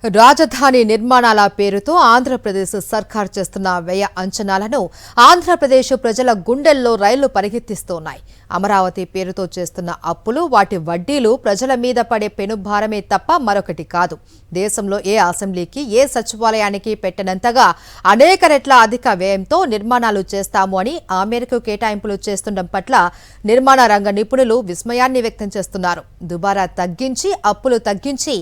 రాజధాని నిర్మాణాల పేరుతో ఆంధ్రప్రదేశ్ సర్కార్ చేస్తున్న వ్యయ అంచనాలను ఆంధ్రప్రదేశ్ ప్రజల గుండెల్లో రైళ్లు పరిగెత్తిస్తున్నాయి. అమరావతి పేరుతో చేస్తున్న అప్పులు, వాటి వడ్డీలు ప్రజల మీద పడే పెనుభారమే తప్ప మరొకటి కాదు. దేశంలో ఏ అసెంబ్లీకి, ఏ సచివాలయానికి పెట్టనంతగా అనేక రెట్ల అధిక వ్యయంతో నిర్మాణాలు చేస్తాము అని ఆ మేరకు కేటాయింపులు చేస్తుండడం పట్ల నిర్మాణ రంగ నిపుణులు విస్మయాన్ని వ్యక్తం చేస్తున్నారు. దుబారా తగ్గించి, అప్పులు తగ్గించి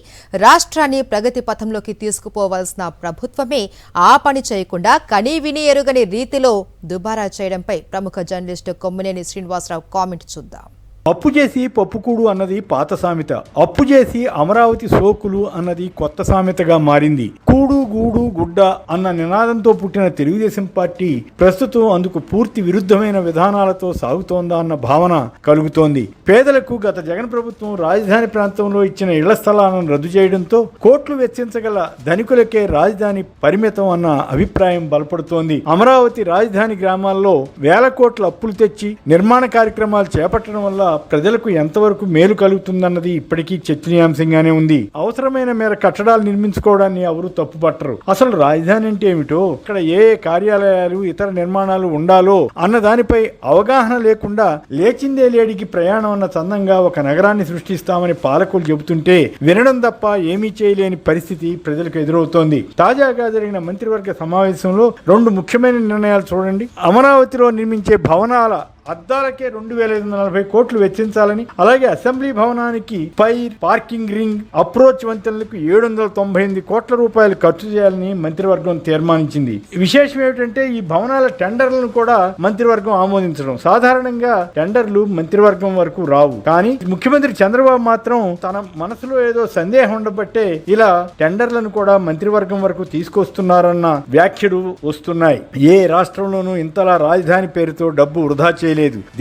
రాష్ట్రాన్ని ప్రగతి పథంలోకి తీసుకుపోవాల్సిన ప్రభుత్వమే ఆ పని చేయకుండా కనీవిని ఎరుగని రీతిలో దుబారా చేయడంపై ప్రముఖ జర్నలిస్టు కొమ్మినేని శ్రీనివాసరావు కామెంట్ చూద్దాం. అప్పు చేసి పప్పుకూడు అన్నది పాత సామెత. అప్పు చేసి అమరావతి సోకులు అన్నది కొత్త సామెతగా మారింది. కూడు గూడు గుడ్డ అన్న నినాదంతో పుట్టిన తెలుగుదేశం పార్టీ ప్రస్తుతం అందుకు పూర్తి విరుద్ధమైన విధానాలతో సాగుతోందా అన్న భావన కలుగుతోంది. పేదలకు గత జగన్ ప్రభుత్వం రాజధాని ప్రాంతంలో ఇచ్చిన ఇళ్ల స్థలాలను రద్దు చేయడంతో కోట్లు వెచ్చించగల ధనికులకే రాజధాని పరిమితం అన్న అభిప్రాయం బలపడుతోంది. అమరావతి రాజధాని గ్రామాల్లో వేల కోట్ల అప్పులు తెచ్చి నిర్మాణ కార్యక్రమాలు చేపట్టడం వల్ల ప్రజలకు ఎంతవరకు మేలు కలుగుతుందన్నది ఇప్పటికీ చర్చనీయాంశంగానే ఉంది. అవసరమైన మేర కట్టడాలు నిర్మించుకోవడాన్ని ఎవరు తప్పుపట్టరు. అసలు రాజధాని అంటే ఏమిటో, ఇక్కడ ఏ కార్యాలయాలు, ఇతర నిర్మాణాలు ఉండాలో అన్న దానిపై అవగాహన లేకుండా లేచిందే లేడికి ప్రయాణం అన్న చందంగా ఒక నగరాన్ని సృష్టిస్తామని పాలకులు చెబుతుంటే వినడం తప్ప ఏమీ చేయలేని పరిస్థితి ప్రజలకు ఎదురవుతోంది. తాజాగా జరిగిన మంత్రివర్గ సమావేశంలో 2 ముఖ్యమైన నిర్ణయాలు చూడండి. అమరావతిలో నిర్మించే భవనాల అద్దాలకే 2540 కోట్లు వెచ్చించాలని, అలాగే అసెంబ్లీ భవనానికి ఫైర్, పార్కింగ్ రింగ్, అప్రోచ్ వంతెనలకు 798 కోట్ల రూపాయలు ఖర్చు చేయాలని మంత్రివర్గం తీర్మానించింది. విశేషం ఏమిటంటే ఈ భవనాల టెండర్లను కూడా మంత్రివర్గం ఆమోదించడం. సాధారణంగా టెండర్లు మంత్రివర్గం వరకు రావు, కానీ ముఖ్యమంత్రి చంద్రబాబు మాత్రం తన మనసులో ఏదో సందేహం ఉండబట్టే ఇలా టెండర్లను కూడా మంత్రివర్గం వరకు తీసుకొస్తున్నారన్న వ్యాఖ్యలు వస్తున్నాయి. ఏ రాష్ట్రంలోనూ ఇంతలా రాజధాని పేరుతో డబ్బు వృధా చేయలేదు.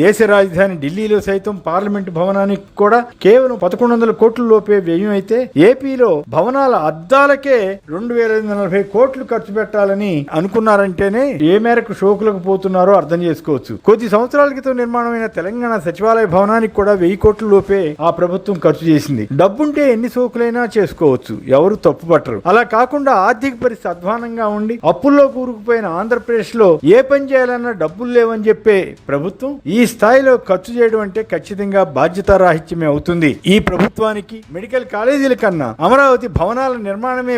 దేశ రాజధాని ఢిల్లీలో సైతం పార్లమెంటు భవనానికి కూడా కేవలం 1100 కోట్ల లోపే వ్యయం అయితే ఏపీలో భవనాల అద్దాలకే 2540 కోట్లు ఖర్చు పెట్టాలని అనుకున్నారంటేనే ఏ మేరకు షోకులకు పోతున్నారో అర్థం చేసుకోవచ్చు. కొద్ది సంవత్సరాల క్రితం నిర్మాణమైన తెలంగాణ సచివాలయ భవనానికి కూడా 1000 కోట్ల లోపే ఆ ప్రభుత్వం ఖర్చు చేసింది. డబ్బుంటే ఎన్ని షోకులైనా చేసుకోవచ్చు, ఎవరు తప్పు పట్టరు. అలా కాకుండా ఆర్థిక పరిస్థితి అధ్వానంగా ఉండి అప్పుల్లో కూరుకుపోయిన ఆంధ్రప్రదేశ్ లో ఏ పని చేయాలన్నా డబ్బులు లేవని చెప్పే ప్రభుత్వం ఈ స్థాయిలో ఖర్చు చేయడం అంటే ఖచ్చితంగా బాధ్యతారాహిత్యమే అవుతుంది. ఈ ప్రభుత్వానికి మెడికల్ కాలేజీల కన్నా అమరావతి భవనాల నిర్మాణమే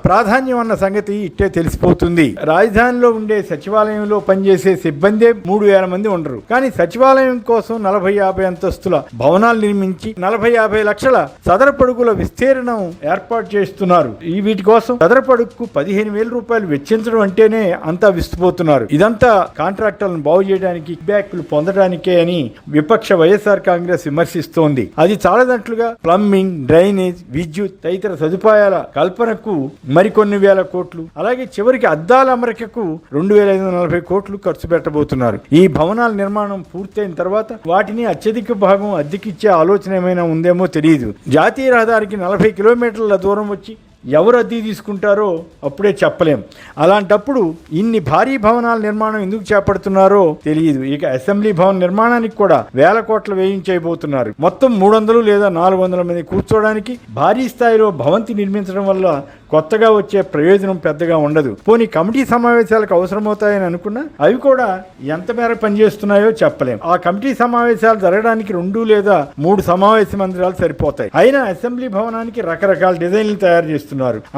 ప్రాధాన్యం అన్న సంగతి ఇట్టే తెలిసిపోతుంది. రాజధానిలో ఉండే సచివాలయంలో పనిచేసే సిబ్బందే 3000 మంది ఉండరు, కానీ సచివాలయం కోసం 40-50 అంతస్తుల భవనాలు నిర్మించి 40-50 లక్షల చదరపడుగుల విస్తీర్ణం ఏర్పాటు చేస్తున్నారు. వీటి కోసం చదరపడుగుకు 15,000 రూపాయలు వెచ్చించడం అంటేనే అంతా విస్తుపోతున్నారు. ఇదంతా కాంట్రాక్టర్లను బాగు చేయడానికి, బ్యాక్లు పొందడానికే అని విపక్ష వైఎస్ఆర్ కాంగ్రెస్ విమర్శిస్తోంది. అది చాలదట్లుగా ప్లంబింగ్, డ్రైనేజ్, విద్యుత్ తదితర సదుపాయాల కల్పనకు మరికొన్ని వేల కోట్లు, అలాగే చివరికి అద్దాల అమరికకు 2540 కోట్లు ఖర్చు పెట్టబోతున్నారు. ఈ భవనాల నిర్మాణం పూర్తయిన తర్వాత వాటిని అత్యధిక భాగం అద్దెకిచ్చే ఆలోచన ఏమైనా ఉందేమో తెలియదు. జాతీయ రహదారికి 40 కిలోమీటర్ల దూరం వచ్చి ఎవరు అద్దె తీసుకుంటారో అప్పుడే చెప్పలేం. అలాంటప్పుడు ఇన్ని భారీ భవనాల నిర్మాణం ఎందుకు చేపడుతున్నారో తెలియదు. ఇక అసెంబ్లీ భవన నిర్మాణానికి కూడా వేల కోట్ల వ్యయం చేయబోతున్నారు. మొత్తం 300 లేదా 400 మంది కూర్చోడానికి భారీ స్థాయిలో భవంతి నిర్మించడం వల్ల కొత్తగా వచ్చే ప్రయోజనం పెద్దగా ఉండదు. పోనీ కమిటీ సమావేశాలకు అవసరమవుతాయని అనుకున్నా అవి కూడా ఎంత మేర పనిచేస్తున్నాయో చెప్పలేం. ఆ కమిటీ సమావేశాలు జరగడానికి 2 లేదా 3 సమావేశ మందిరాలు సరిపోతాయి. అయినా అసెంబ్లీ భవనానికి రకరకాల డిజైన్లు తయారు చేస్తున్నారు.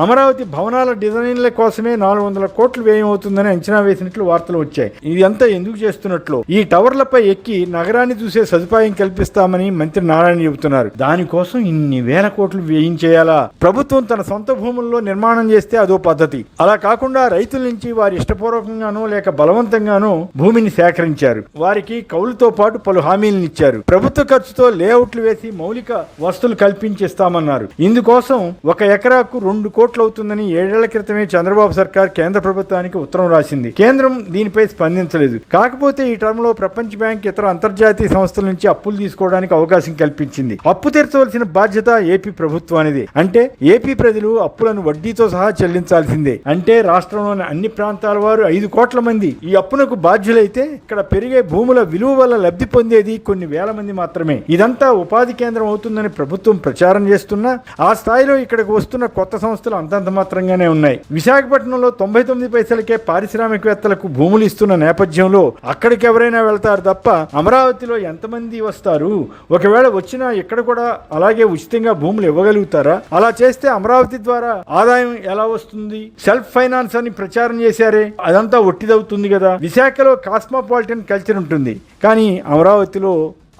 అమరావతి భవనాల డిజైన్ల కోసమే 400 కోట్లు వ్యయం అవుతుందని అంచనా వేసినట్లు వార్తలు వచ్చాయి. ఇదంతా ఎందుకు చేస్తున్నట్లు, ఈ టవర్లపై ఎక్కి నగరాన్ని చూసే సదుపాయం కల్పిస్తామని మంత్రి నారాయణ చెబుతున్నారు. దానికోసం ఇన్ని వేల కోట్లు వ్యయం చేయాలా? ప్రభుత్వం తన సొంత భూముల్లో నిర్మాణం చేస్తే అదో పద్ధతి. అలా కాకుండా రైతుల నుంచి వారి ఇష్టపూర్వకంగానో లేక బలవంతంగానో భూమిని సేకరించారు. వారికి కౌలుతో పాటు పలు హామీలను ఇచ్చారు. ప్రభుత్వ ఖర్చుతో లేఅవుట్లు వేసి మౌలిక వస్తువులు కల్పించిస్తామన్నారు. ఇందుకోసం 1 ఎకరాకు 2 కోట్లు అవుతుందని 7 ఏళ్ల క్రితమే చంద్రబాబు సర్కార్ కేంద్ర ప్రభుత్వానికి ఉత్తరం రాసింది. కేంద్రం దీనిపై స్పందించలేదు. కాకపోతే ఈ టర్మ్ లో ప్రపంచ బ్యాంక్ ఇతర అంతర్జాతీయ సంస్థల నుంచి అప్పులు తీసుకోవడానికి అవకాశం కల్పించింది. అప్పు తీర్చవలసిన బాధ్యత ఏపీ ప్రభుత్వానిదే. అంటే ఏపీ ప్రజలు అప్పులను వడ్డీతో సహా చెల్లించాల్సిందే. అంటే రాష్ట్రంలోని అన్ని ప్రాంతాల వారు 5 కోట్ల మంది ఈ అప్పునకు బాధ్యులైతే ఇక్కడ పెరిగే భూముల విలువ వల్ల లబ్ధి పొందేది కొన్ని వేల మంది మాత్రమే. ఇదంతా ఉపాధి కేంద్రం అవుతుందని ప్రభుత్వం ప్రచారం చేస్తున్నా ఆ స్థాయిలో ఇక్కడికి వస్తున్న కొత్త సంస్థలు అంతంత మాత్రంగానే ఉన్నాయి. విశాఖపట్నంలో 99 పైసలకే పారిశ్రామికవేత్తలకు భూములు ఇస్తున్న నేపథ్యంలో అక్కడికి ఎవరైనా వెళ్తారు తప్ప అమరావతిలో ఎంతమంది వస్తారు? ఒకవేళ వచ్చినా ఇక్కడ కూడా అలాగే ఉచితంగా భూములు ఇవ్వగలుగుతారా? అలా చేస్తే అమరావతి ద్వారా ఆదాయం ఎలా వస్తుంది? సెల్ఫ్ ఫైనాన్స్ అని ప్రచారం చేశారే, అదంతా ఒట్టిదవుతుంది కదా. విశాఖలో కాస్మోపాలిటన్ కల్చర్ ఉంటుంది, కానీ అమరావతిలో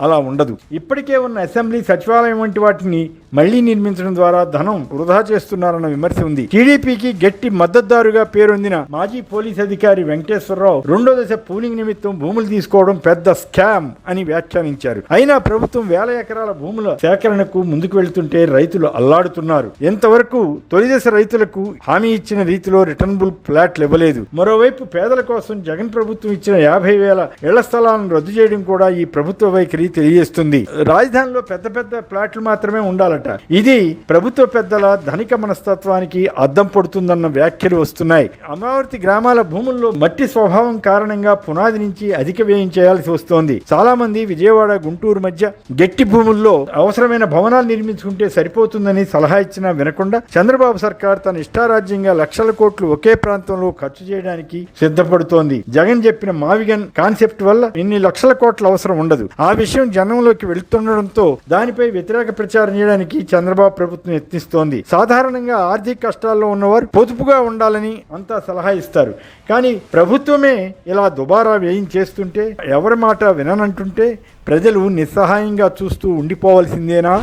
అలా ఉండదు. ఇప్పటికే ఉన్న అసెంబ్లీ, సచివాలయం వంటి వాటిని మళ్లీ నిర్మించడం ద్వారా ధనం వృధా చేస్తున్నారన్న విమర్శ ఉంది. టీడీపీకి గట్టి మద్దతుదారుగా పేరొందిన మాజీ పోలీస్ అధికారి వెంకటేశ్వరరావు 2వ దశ పూలింగ్ నిమిత్తం భూములు తీసుకోవడం పెద్ద స్కామ్ అని వ్యాఖ్యానించారు. అయినా ప్రభుత్వం వేల ఎకరాల భూముల సేకరణకు ముందుకు వెళ్తుంటే రైతులు అల్లాడుతున్నారు. ఎంతవరకు తొలి దశ రైతులకు హామీ ఇచ్చిన రీతిలో రిటర్నబుల్ ఫ్లాట్లు ఇవ్వలేదు. మరోవైపు పేదల కోసం జగన్ ప్రభుత్వం ఇచ్చిన 50,000 ఇళ్ల స్థలాలను రద్దు చేయడం కూడా ఈ ప్రభుత్వ వైఖరి తెలియజేస్తుంది. రాజధానిలో పెద్ద పెద్ద ఫ్లాట్లు మాత్రమే ఉండాలట. ఇది ప్రభుత్వ పెద్దల ధనిక మనస్తత్వానికి అద్దం పడుతుందన్న వ్యాఖ్యలు వస్తున్నాయి. అమరావతి గ్రామాల భూముల్లో మట్టి స్వభావం కారణంగా పునాది నుంచి అధిక వ్యయం చేయాల్సి వస్తోంది. చాలా మంది విజయవాడ, గుంటూరు మధ్య గట్టి భూముల్లో అవసరమైన భవనాలు నిర్మించుకుంటే సరిపోతుందని సలహా ఇచ్చినా వినకుండా చంద్రబాబు సర్కార్ తన ఇష్టారాజ్యంగా లక్షల కోట్లు ఒకే ప్రాంతంలో ఖర్చు చేయడానికి సిద్ధపడుతోంది. జగన్ చెప్పిన మావిగన్ కాన్సెప్ట్ వల్ల ఇన్ని లక్షల కోట్ల అవసరం ఉండదు. ఆ విషయం జనంలోకి వెళుతుండడంతో దానిపై వ్యతిరేక ప్రచారం చేయడానికి చంద్రబాబు ప్రభుత్వం యత్నిస్తోంది. సాధారణంగా ఆర్థిక కష్టాల్లో ఉన్నవారు పొదుపుగా ఉండాలని అంతా సలహా ఇస్తారు. కానీ ప్రభుత్వమే ఇలా దుబారా వ్యయం చేస్తుంటే, ఎవరి మాట విననంటుంటే ప్రజలు నిస్సహాయంగా చూస్తూ ఉండిపోవలసిందేనా?